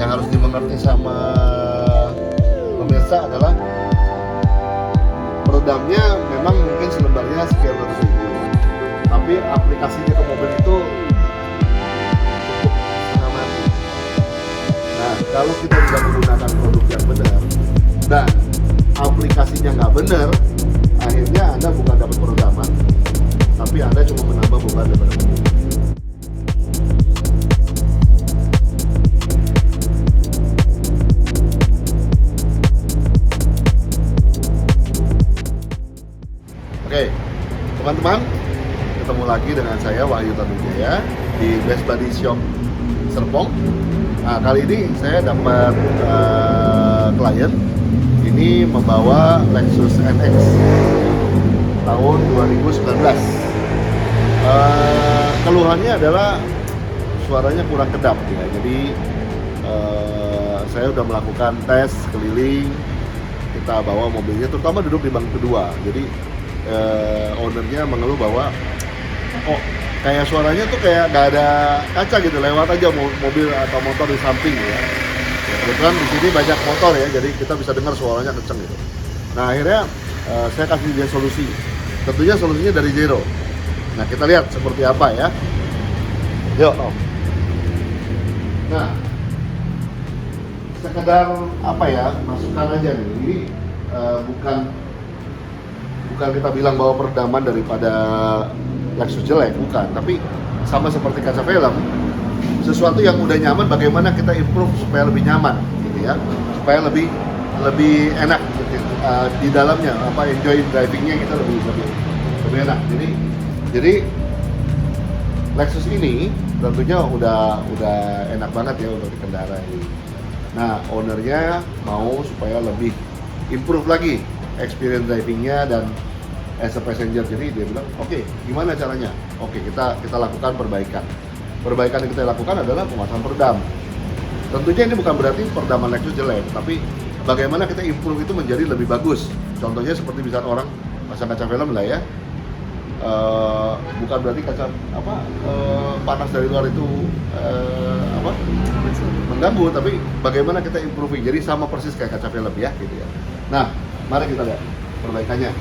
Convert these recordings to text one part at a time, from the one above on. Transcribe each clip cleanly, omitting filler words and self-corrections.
yang harus dimengerti sama pemirsa adalah peredamnya memang mungkin selembarnya sekian ratus ribu, tapi aplikasinya ke mobil itu cukup setengah mati. Nah, kalau kita tidak menggunakan produk yang benar dan aplikasinya nggak benar, akhirnya Anda bukan dapat peredaman, tapi Anda cuma menambah beban daripada mobil. Oke, teman-teman, ketemu lagi dengan saya Wahyu Tanujaya di Best Body Shop Serpong. Nah, kali ini saya dapat klien ini membawa Lexus NX tahun 2019. Keluhannya adalah suaranya kurang kedap ya. Jadi saya udah melakukan tes keliling, kita bawa mobilnya, terutama duduk di bangku kedua. Jadi ownernya mengeluh bahwa kok kayak suaranya tuh kayak nggak ada kaca gitu, lewat aja mobil atau motor di samping ya. Kebetulan di sini banyak motor ya, jadi kita bisa dengar suaranya kenceng gitu. Nah, akhirnya saya kasih dia solusi. Tentunya solusinya dari zero. Nah, kita lihat seperti apa ya. Yuk. Nah, sekedar apa ya, masukan aja nih. Ini bukan kita bilang bahwa peredaman daripada Lexus jelek, bukan. Tapi sama seperti kaca film, sesuatu yang udah nyaman, bagaimana kita improve supaya lebih nyaman, gitu ya, supaya lebih enak gitu, di dalamnya, enjoy drivingnya kita lebih enak. Jadi Lexus ini tentunya udah enak banget ya untuk dikendarai. Nah, ownernya mau supaya lebih improve lagi experience drivingnya dan as a passenger. Jadi dia bilang, oke, gimana caranya? Oke, kita lakukan perbaikan. Perbaikan yang kita lakukan adalah pemasangan peredam. Tentunya ini bukan berarti peredaman Lexus jelek, tapi bagaimana kita improve itu menjadi lebih bagus. Contohnya seperti misalnya orang pasang kaca film lah ya. Bukan berarti kaca panas dari luar itu mengganggu, tapi bagaimana kita improving. Jadi sama persis kayak kaca film ya, gitu ya. Nah, mari kita lihat perbaikannya.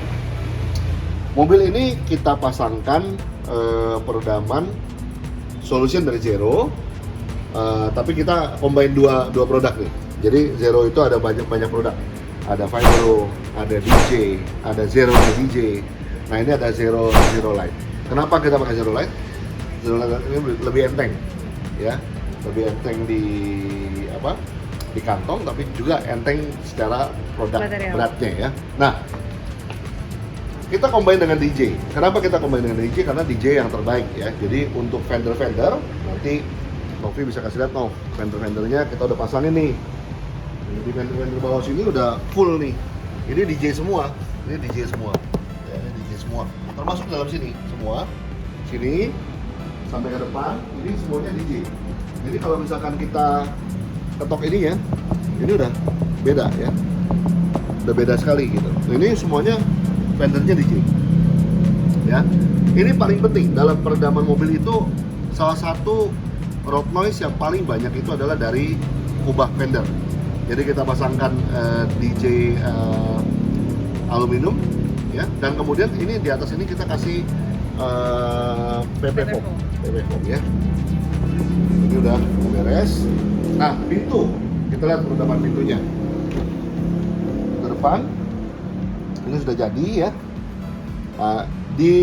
Mobil ini kita pasangkan peredaman solution dari Zero, tapi kita combine dua produk nih. Jadi Zero itu ada banyak produk. Ada Vibro, ada DJ, ada Zero DJ. Nah, ini ada Zero Light. Kenapa kita pakai Zero Light? Zero Light ini lebih enteng, ya, lebih enteng di kantong, tapi juga enteng secara produk beratnya ya. Nah, kita combine dengan DJ. Kenapa kita combine dengan DJ? Karena DJ yang terbaik ya. Jadi untuk fender nanti Novi bisa kasih lihat, fender-fendernya kita udah pasangin nih. Di fender bawah sini udah full nih. Ini DJ semua. Ini DJ semua. Ya, ini DJ semua. Termasuk dalam sini semua. Sini sampai ke depan, ini semuanya DJ. Jadi kalau misalkan kita ketok ini ya, ini udah beda ya. Udah beda sekali gitu. Ini semuanya fendernya DJ. Ya. Ini paling penting dalam peredaman mobil itu, salah satu road noise yang paling banyak itu adalah dari kubah fender. Jadi kita pasangkan DJ aluminium ya, dan kemudian ini di atas ini kita kasih PP foam ya. Ini udah beres. Nah, pintu, kita lihat peredaman pintunya. Ke depan ini sudah jadi ya. Nah, di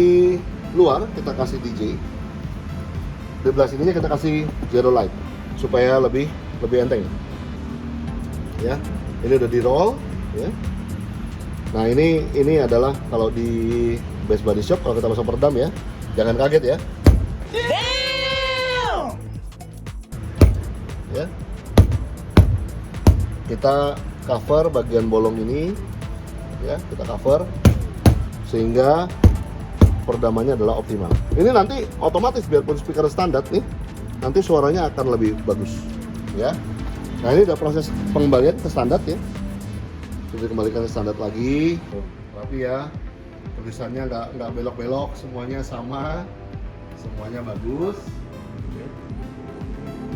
luar kita kasih DJ. Di belah sininya kita kasih Zero Light supaya lebih enteng. Ya, ini udah di roll ya. Nah, ini adalah kalau di Best Body Shop kalau kita pasang peredam ya, jangan kaget ya. Ya, kita cover bagian bolong ini ya, kita cover sehingga peredamannya adalah optimal. Ini nanti otomatis biarpun speaker standar nih, nanti suaranya akan lebih bagus ya. Nah, ini udah proses pengembalian ke standar ya. Kita kembalikan ke standar lagi, rapi ya. Tulisannya nggak belok-belok, semuanya sama, semuanya bagus.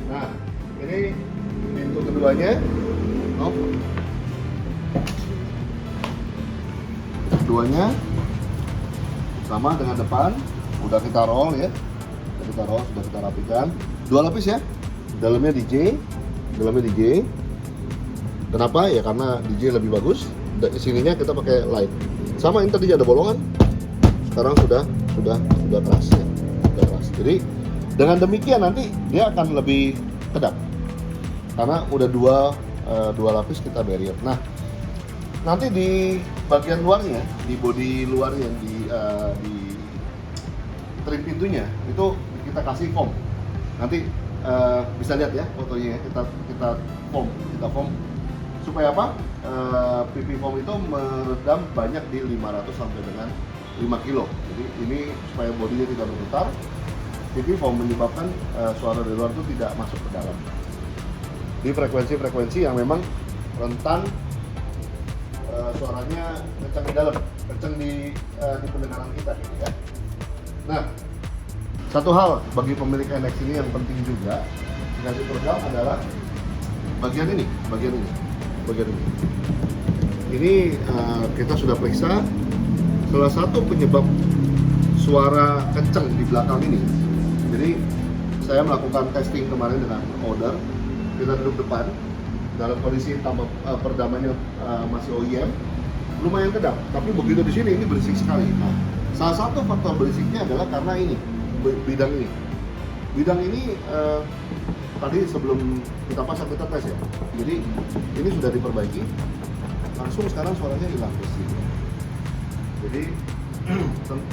Nah, ini pintu keduanya, keduanya sama dengan depan, udah kita roll ya, sudah kita rapikan, 2 lapis ya, dalamnya DJ. Kenapa? Ya karena DJ lebih bagus. Sininya kita pakai light. Sama ini tadi ada bolongan, sekarang sudah keras ya, sudah keras. Jadi dengan demikian nanti dia akan lebih kedap karena udah dua lapis kita barrier. Nah, nanti di bagian luarnya, di bodi luarnya, di trim pintunya itu kita kasih foam. Nanti bisa lihat ya fotonya, kita foam supaya apa? PP foam itu meredam banyak di 500 sampai dengan 5 kilo. Jadi ini supaya bodinya tidak bergetar. PP foam menyebabkan suara dari luar itu tidak masuk ke dalam. Di frekuensi yang memang rentan suaranya kencang di dalam, kencang di pendengaran kita gitu ya. Nah, satu hal bagi pemilik NX ini yang penting juga dikasih program adalah bagian ini. Ini kita sudah periksa salah satu penyebab suara kencang di belakang ini. Jadi saya melakukan testing kemarin dengan order, kita duduk depan dalam kondisi tambah peredamannya masih OEM, lumayan kedap. Tapi begitu di sini ini berisik sekali. Nah, salah satu faktor berisiknya adalah karena ini bidang ini tadi sebelum kita pasang kita tes ya. Jadi ini sudah diperbaiki, langsung sekarang suaranya hilang bersih. Jadi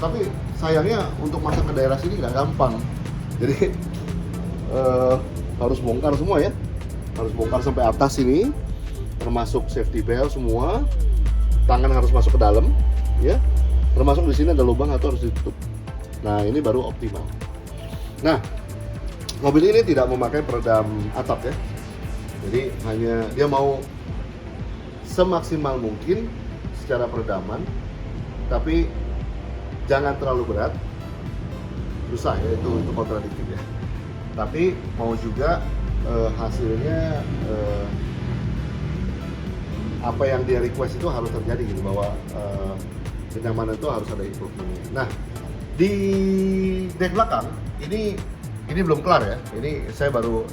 tapi sayangnya untuk masuk ke daerah sini nggak gampang. Jadi harus bongkar semua ya, harus bongkar sampai atas sini, termasuk safety belt semua. Tangan harus masuk ke dalam, ya. Termasuk di sini ada lubang atau harus ditutup. Nah ini baru optimal. Nah mobil ini tidak memakai peredam atap ya. Jadi hanya dia mau semaksimal mungkin secara peredaman, tapi jangan terlalu berat. Susah ya, itu kontradiktif ya. Tapi mau juga hasilnya apa yang dia request itu harus terjadi gitu, bahwa kenyamanan itu harus ada improvementnya. Nah di dek belakang ini belum kelar ya. Ini saya baru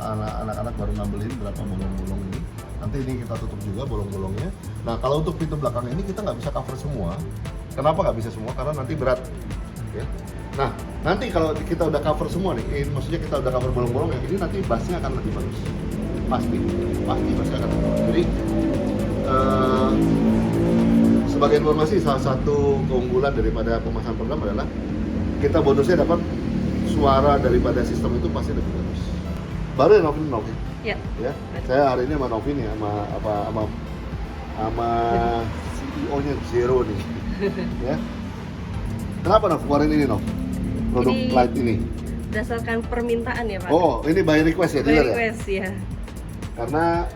anak-anak baru ngambilin berapa bolong-bolong ini. Nanti ini kita tutup juga bolong-bolongnya. Nah kalau untuk pintu belakang ini kita nggak bisa cover semua. Kenapa nggak bisa semua? Karena nanti berat. Ya. Nah nanti kalau kita udah cover semua nih, maksudnya kita udah cover bolong-bolongnya, ini nanti bassnya akan lebih bagus. Pasti bassnya akan lebih bagus. Jadi sebagai informasi, salah satu keunggulan daripada pemasangan peredam adalah kita bonusnya dapat suara daripada sistem itu pasti lebih bagus. Baru ya Novin? Ya. Saya hari ini sama Novin ya, sama CEO-nya Zero nih. Ya. Kenapa Nov keluarin ini Nov? Produk ini light ini? Berdasarkan permintaan ya Pak? Oh, ini by request ya? By request ya? Karena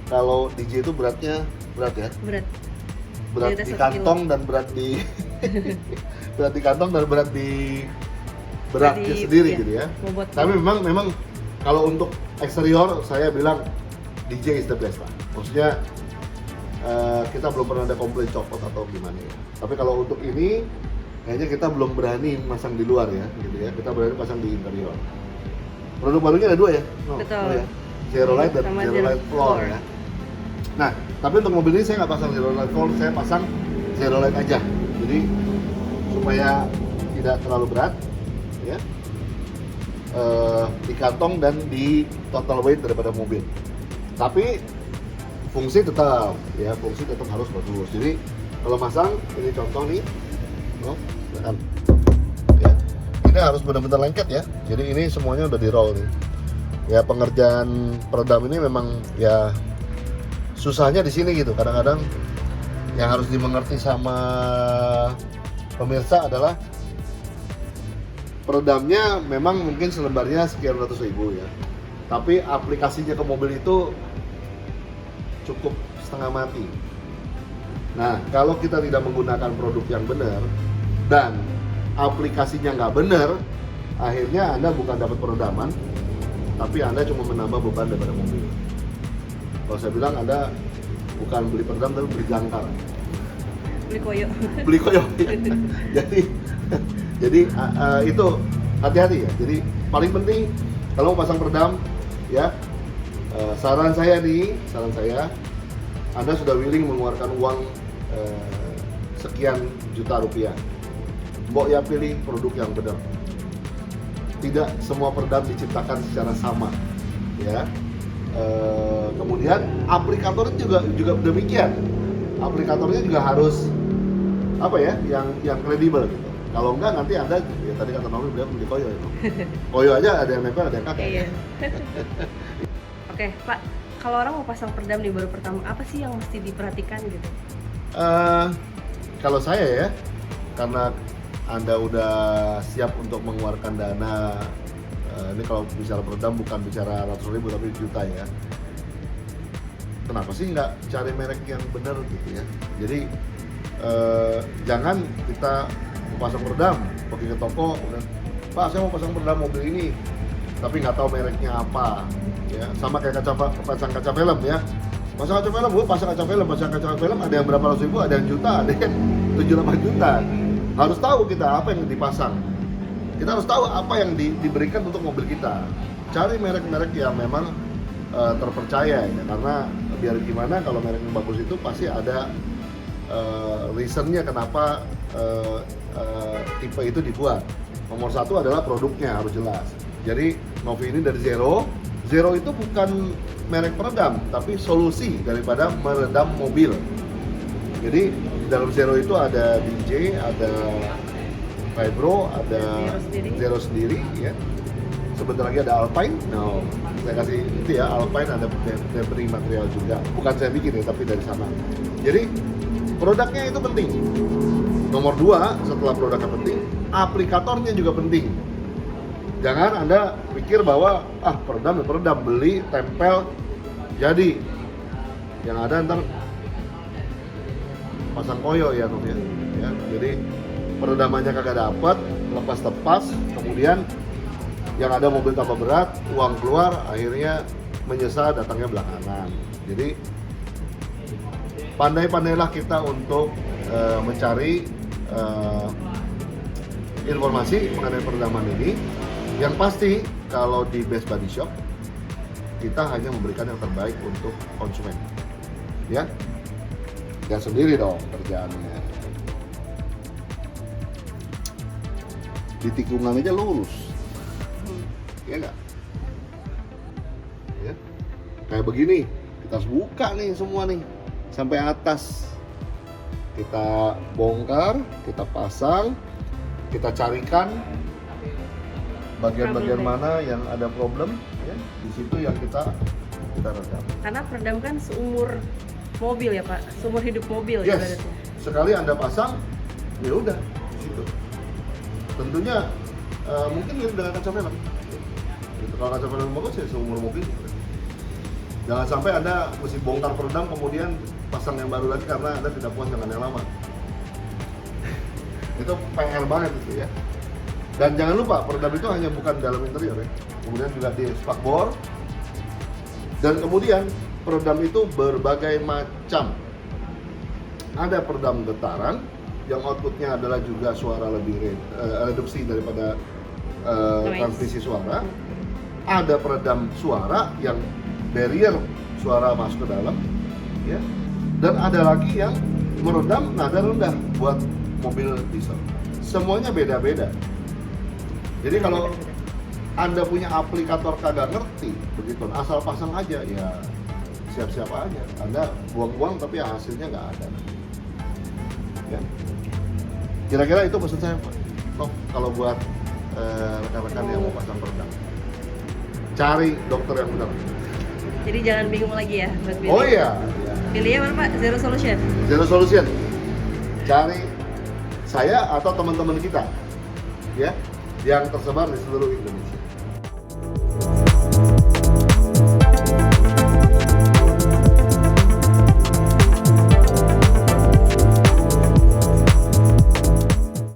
kalau DJ itu beratnya berat ya? Berat di kantong dan berat di berat di kantong dan berat di beratnya sendiri gitu ya. Tapi memang kalau untuk eksterior saya bilang DJ is the best lah. Maksudnya kita belum pernah ada komplain copot atau gimana ya. Tapi kalau untuk ini kayaknya kita belum berani masang di luar ya, gitu ya. Kita berani pasang di interior. Produk barunya ada 2 ya? Betul. Ya? Zero Light dan Zero Light Floor ya. Nah, tapi untuk mobil ini saya nggak pasang Zero Light Floor, saya pasang Zero Light aja. Jadi supaya tidak terlalu berat, ya, di kantong dan di total weight daripada mobil. Tapi fungsi tetap harus bagus. Jadi kalau masang, ini contoh nih, ya, ini harus benar-benar lengket ya. Jadi ini semuanya udah di roll nih. Ya pengerjaan peredam ini memang ya susahnya di sini gitu. Kadang-kadang yang harus dimengerti sama pemirsa adalah peredamnya memang mungkin selembarnya sekian ratus ribu ya. Tapi aplikasinya ke mobil itu cukup setengah mati. Nah, kalau kita tidak menggunakan produk yang benar dan aplikasinya nggak benar, akhirnya Anda bukan dapat peredaman, tapi Anda cuma menambah beban daripada mobil. Kalau saya bilang Anda bukan beli peredam, tapi beli jangkar. Beli koyo. Beli koyo. jadi itu hati-hati ya. Jadi paling penting kalau mau pasang peredam ya, saran saya, Anda sudah willing mengeluarkan uang sekian juta rupiah. Mbok ya pilih produk yang benar. Tidak semua peredam diciptakan secara sama, ya. Kemudian aplikatornya juga demikian. Aplikatornya juga harus apa ya, yang kredibel gitu. Kalau enggak nanti Anda, ya tadi kata Nomi bilang beli koyo itu. Koyo aja ada yang nempel, ada yang kakek. Iya. Oke, Pak. Kalau orang mau pasang peredam di baru pertama, apa sih yang mesti diperhatikan gitu? Kalau saya ya, karena Anda udah siap untuk mengeluarkan dana, ini kalau bicara peredam bukan bicara ratus ribu tapi juta ya. Kenapa sih nggak cari merek yang benar gitu ya? Jadi jangan kita mau pasang peredam, pergi ke toko, udah, Pak saya mau pasang peredam mobil ini, tapi nggak tahu mereknya apa. Ya, sama kayak pasang kaca film ya. Pasang kaca film, pasang kaca film ada yang berapa ratus ribu, ada yang juta, ada yang 7-8 juta. Harus tahu kita apa yang dipasang. Kita harus tahu apa yang diberikan untuk mobil kita. Cari merek-merek yang memang terpercaya ya, karena biar gimana kalau merek yang bagus itu pasti ada reasonnya kenapa tipe itu dibuat. Nomor satu adalah produknya harus jelas. Jadi Novi ini dari Zero itu bukan merek peredam, tapi solusi daripada meredam mobil. Jadi dalam Zero itu ada DJ, ada Vibro, ada Zero sendiri ya. Sebentar lagi ada Alpine. No, saya kasih itu ya, Alpine ada debris material juga. Bukan saya bikin ya, tapi dari sana. Jadi produknya itu penting. Nomor 2, setelah produknya penting, aplikatornya juga penting. Jangan Anda pikir bahwa peredam, beli, tempel, jadi. Yang ada ntar pasang koyo ya Nof ya. Jadi peredamannya kagak dapat, lepas tepas, kemudian yang ada mobil tambah berat, uang keluar, akhirnya menyesal datangnya belakangan. Jadi pandai-pandailah kita untuk mencari informasi mengenai peredaman ini. Yang pasti kalau di Best Body Shop kita hanya memberikan yang terbaik untuk konsumen, ya. Dan sendiri dong kerjaannya. Di tikungan aja lurus, ya nggak? Ya, kayak begini kita harus buka nih semua nih sampai atas. Kita bongkar, kita pasang, kita carikan bagian-bagian mana yang ada problem, ya, di situ yang kita redam. Karena peredam kan seumur mobil ya Pak, seumur hidup mobil. Yes, ibaratnya. sekali Anda pasang, ya udah di situ. Tentunya mungkin mirip dengan kaca film. Gitu. Kalau kaca film bagus ya seumur mobil. Jangan sampai Anda mesti bongkar peredam kemudian pasang yang baru lagi karena Anda tidak puas dengan yang lama. Itu PR banget itu ya. Dan jangan lupa, peredam itu hanya bukan dalam interior ya, kemudian juga di spakbor. Dan kemudian peredam itu berbagai macam. Ada peredam getaran yang outputnya adalah juga suara lebih reduksi daripada transmisi suara. Ada peredam suara yang barrier suara masuk ke dalam, ya. Dan ada lagi yang meredam nada rendah buat mobil diesel. Semuanya beda-beda. Jadi kalau Anda punya aplikator kagak ngerti, begitu asal pasang aja, ya siap-siap aja. Anda buang-buang tapi hasilnya nggak ada. Ya. Kira-kira itu pesan saya, Pak. Kalau buat rekan-rekan yang mau pasang peredam, cari dokter yang benar. Jadi jangan bingung lagi ya buat pilih. Oh iya. Pilihnya mana Pak? Zero Solution. Zero Solution. Cari saya atau teman-teman kita, ya, yang tersebar di seluruh Indonesia.